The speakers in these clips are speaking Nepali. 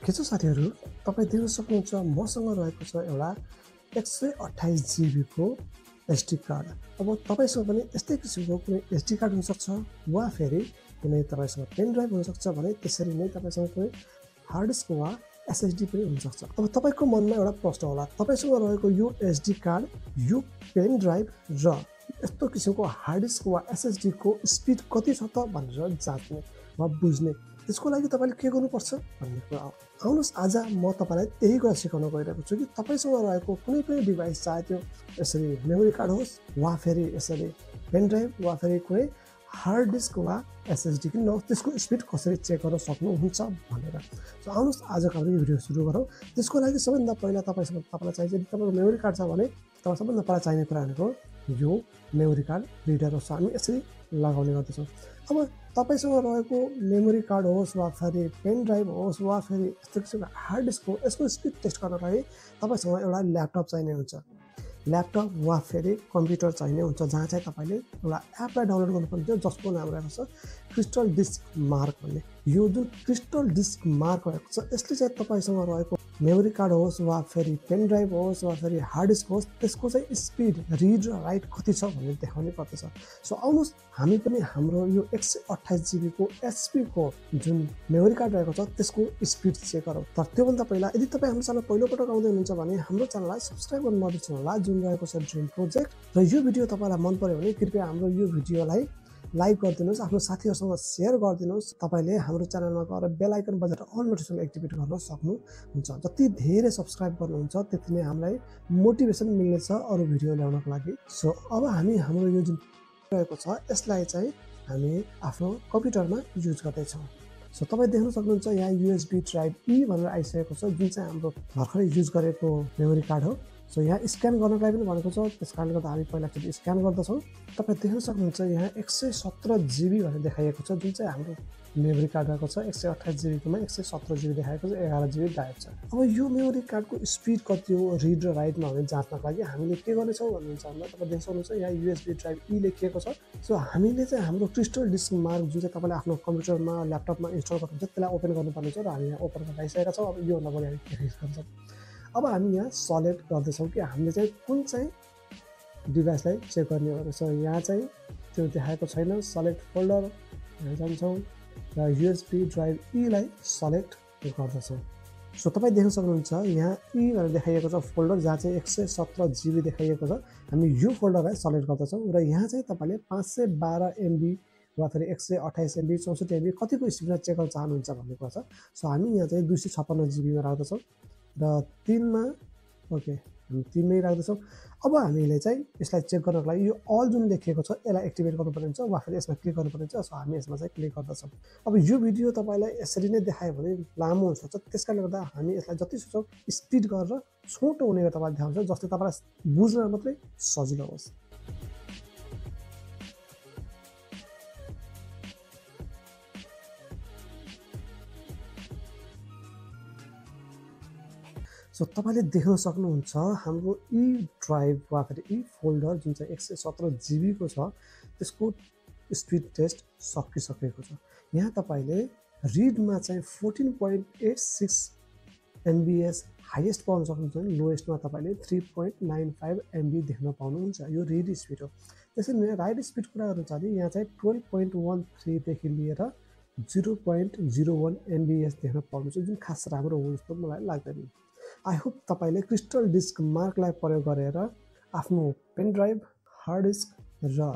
के छ साथीहरु तपाई देख्न सक्नुहुन्छ मसँग रहेको छ एउटा 128 GB को SD कार्ड। अब तपाईसँग पनि यस्तै किसिमको कुनै SD कार्ड हुन सक्छ वा फेरि कुनै तपाईसँग पेन ड्राइभ हुन सक्छ भने त्यसरी नै तपाईसँग कुनै हार्ड डिस्क वा SSD पनि हुन सक्छ। अब तपाईको मनमा एउटा प्रश्न होला तपाईसँग रहेको यो SD कार्ड यो पेन ड्राइभ र यस्तो किसिमको हार्ड डिस्क वा SSD को स्पिड कति छ त भनेर जान्ने वा बुझ्ने त्यसको लागि तपाईले के गर्नुपर्छ भन्ने कुरा हो। आउनुस् आज म तपाईलाई त्यही कुरा सिकाउन गइरहेको छु कि तपाईसँग रहेको कुनै पनि डिभाइस चाहे त्यो यसरी मेमोरी कार्ड होस् वा फेरि यसरी पेन ड्राइभ वा फेरि कुनै हार्ड डिस्क वा SSD किन नहोस् त्यसको स्पिड कसरी चेक गर्न सक्नुहुन्छ भनेर। सो आउनुस् आजको हाम्रो भिडियो सुरु गरौँ। त्यसको लागि सबैभन्दा पहिला तपाईलाई चाहिन्छ यदि तपाईको मेमोरी कार्ड छ भने तपाईलाई सबैभन्दा पहिला चाहिने कुरा भनेको यो मेमोरी कार्ड रिडर हो। हामी यसरी लगाउने गर्दछौँ। अब तपाईसँग रहेको मेमोरी कार्ड होस् वा फेरि पेन ड्राइभ होस् वा फेरि यस्तो किसिमको हार्ड डिस्क हो यसको स्पिड टेस्ट गर्नको लागि तपाईसँग एउटा ल्यापटप चाहिने हुन्छ। ल्यापटप वा फेरि कम्प्युटर चाहिने हुन्छ जहाँ चाहिँ तपाईले एउटा एपलाई डाउनलोड गर्नुपर्ने हुन्छ जसको नाम रहेको छ क्रिस्टल डिस्क मार्क भन्ने। यो जुन क्रिस्टल डिस्क मार्क रहेको छ यसले चाहिँ तपाईसँग रहेको मेमोरी कार्ड होस् वा फेरि पेन ड्राइभ होस् वा फेरि हार्ड डिस्क होस् त्यसको चाहिँ स्पिड रिड र राइट कति छ भनेर देखाउने पर्दछ। सो आउनुस् हामी पनि हाम्रो यो 128 GB को HP को जुन मेमोरी कार्ड रहेको छ त्यसको स्पिड चेक गरौँ। तर त्योभन्दा पहिला यदि तपाईँ हाम्रो च्यानल पहिलोपटक आउँदै हुनुहुन्छ भने हाम्रो च्यानललाई सब्स्क्राइब गर्न नबिर्सनु होला जुन रहेको छ ड्रिम प्रोजेक्ट। र यो भिडियो तपाईँलाई मन पर्यो भने कृपया हाम्रो यो भिडियोलाई लाइक गरिदिनुहोस्, आफ्नो साथीहरूसँग सेयर गरिदिनुहोस्। तपाईले हाम्रो च्यानलमा गएर बेल आइकन बजाएर अल नोटिफिकेसन एक्टिभेट गर्न सक्नुहुन्छ। जति धेरै सब्स्क्राइब गर्नुहुन्छ त्यति नै हामीलाई मोटिभेसन मिल्नेछ अरू भिडियो ल्याउनको लागि। सो अब हामी हाम्रो यो जुन रहेको छ यसलाई चाहिँ हामी आफ्नो कम्प्युटरमा युज गर्दैछौँ। सो तपाईँ देख्न सक्नुहुन्छ यहाँ USB ड्राइभ E भनेर आइसकेको छ जुन चाहिँ हाम्रो भर्खरै युज गरेको मेमोरी कार्ड हो। सो यहाँ स्क्यान गर्नको लागि पनि भनेको छ त्यस कारणले गर्दा हामी पहिलाचोटि स्क्यान गर्दछौँ। तपाईँ देख्न सक्नुहुन्छ यहाँ 117 GB भनेर देखाइएको छ जुन चाहिँ हाम्रो मेमोरी कार्ड रहेको छ 128 GB कोमा 117 GB देखाएको छ 11 GB गायब छ। अब यो मेमोरी कार्डको स्पिड कति हो रिड र राइटमा भने जाँच्नको लागि हामीले के गर्नेछौँ भन्नुहुन्छ भन्दा तपाईँ देख्न सक्नुहुन्छ यहाँ USB ड्राइभ E लेखिएको छ। सो हामीले चाहिँ हाम्रो क्रिस्टल डिस्क मार्क जुन चाहिँ तपाईँले आफ्नो कम्प्युटरमा ल्यापटपमा इन्स्टल गर्नुहुन्छ त्यसलाई ओपन गर्नुपर्ने छ र हामी यहाँ ओपन गर्न आइसकेका छौँ। अब योभन्दा बढी हामी के गर्छौँ अब हामी यहाँ सेलेक्ट गर्दैछौँ कि हामीले चाहिँ कुन चाहिँ डिभाइसलाई चेक गर्ने भनेर। सो यहाँ चाहिँ त्यो देखाएको छैन सेलेक्ट फोल्डर यहाँ जान्छौँ र USB ड्राइभ E लाई सेलेक्ट गर्दछौँ। सो तपाईँ देख्न सक्नुहुन्छ यहाँ E भनेर देखाइएको छ फोल्डर जहाँ चाहिँ 117 GB देखाइएको छ। हामी यो फोल्डरलाई सेलेक्ट गर्दछौँ र यहाँ चाहिँ तपाईँले 512 MB वा फेरि 128 MB 64 MB कतिको स्पिडमा चेक गर्न चाहनुहुन्छ भन्ने कुरा छ। सो हामी यहाँ चाहिँ 256 GB मा राख्दछौँ र 3 मा ओके हामी 3 मै राख्दछौँ। अब हामीले चाहिँ यसलाई चेक गर्नको लागि यो अल जुन लेखिएको छ यसलाई एक्टिभेट गर्नुपर्ने हुन्छ वा फेरि यसमा क्लिक गर्नुपर्ने हुन्छ। सो हामी यसमा चाहिँ क्लिक गर्दछौँ। अब यो भिडियो तपाईँलाई यसरी नै देखायो भने लामो हुनसक्छ त्यसकारणले गर्दा हामी यसलाई जति सक्छौँ स्पिड गरेर छोटो हुने गरी तपाईँलाई देखाउँछ जसले तपाईँलाई बुझ्न मात्रै सजिलो होस्। सो तपाईले देख्न सक्नुहुन्छ हाम्रो E ड्राइभ वा फेरि E फोल्डर जुन चाहिँ 117 GB को छ त्यसको स्पिड टेस्ट सकिसकेको छ। यहाँ तपाईले रिडमा चाहिँ 14.86 MBs हाईएस्ट पाउन सक्नुहुन्छ भने लोएस्टमा तपाईले 3.95 MB देख्न पाउनुहुन्छ। यो रिड स्पिड हो। त्यसैले नै राइट स्पिड कुरा गर्नु छ भने यहाँ चाहिँ 12.13 देखि लिएर 0.01 MBs देख्न पाउनुहुन्छ जुन खास राम्रो हो जस्तो मलाई लाग्दैन। आई होप तपाईले क्रिस्टल डिस्क मार्कलाई प्रयोग गरेर आफ्नो पेन ड्राइभ हार्ड डिस्क र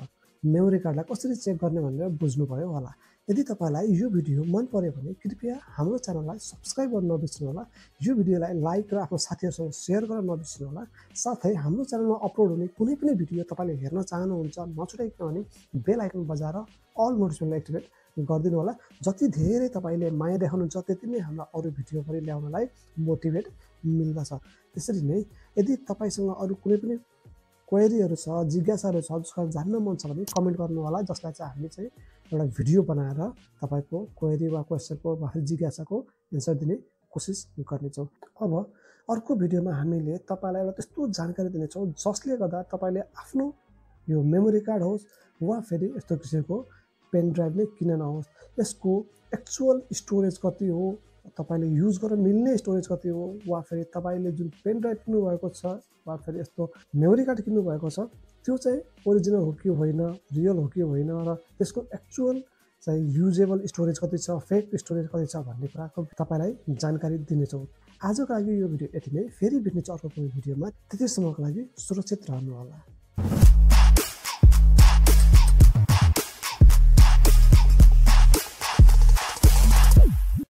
मेमोरी कार्डलाई कसरी चेक गर्ने भनेर बुझ्नुभयो होला। यदि तपाईलाई यो भिडियो मन पर्यो भने कृपया हाम्रो च्यानललाई सब्स्क्राइब गर्न नबिर्सनु होला। यो भिडियोलाई लाइक र आफ्नो साथीहरूसँग सेयर गर्न नबिर्सनु होला। साथै हाम्रो च्यानलमा अपलोड हुने कुनै पनि भिडियो तपाईले हेर्न चाहनुहुन्छ नछुटाइकन भने बेल आइकन बजाएर अल नोटिफिकेसन एक्टिभेट गरिदिनु होला। जति धेरै तपाईले माया देखाउनुहुन्छ त्यति नै हाम्रो अरू भिडियो पनि ल्याउनलाई मोटिभेट मिल्दछ। त्यसरी नै यदि तपाईसँग अरू कुनै पनि क्वेरीहरू छ जिज्ञासाहरू छ जसको जान्न मन छ भने कमेन्ट गर्नु होला जसलाई चाहिँ हामी चाहिँ एउटा भिडियो बनाएर तपाईको क्वेरी वा क्वेशनको वा जिज्ञासाको एन्सर दिने कोसिस गर्नेछौँ। अब अर्को भिडियोमा हामीले तपाईलाई एउटा त्यस्तो जानकारी दिनेछौँ जसले गर्दा तपाईले आफ्नो यो मेमोरी कार्ड होस् वा फेरि यस्तो किसिमको पेन ड्राइभ नै किन नहोस् यसको एक्चुअल स्टोरेज कति हो तपाईँले युज गर्न मिल्ने स्टोरेज कति हो, वा फेरि तपाईँले जुन पेन ड्राइभ किन्नुभएको छ वा फेरि यस्तो मेमोरी कार्ड किन्नुभएको छ त्यो चाहिँ ओरिजिनल हो कि होइन, रियल हो कि होइन, र त्यसको एक्चुअल चाहिँ युजेबल स्टोरेज कति छ, फेक स्टोरेज कति छ भन्ने कुराको तपाईँलाई जानकारी दिनेछौँ। आजको लागि यो भिडियो यति नै। फेरि भेट्नेछु अर्को कुनै भिडियोमा। त्यतिसम्मको लागि सुरक्षित रहनु होला।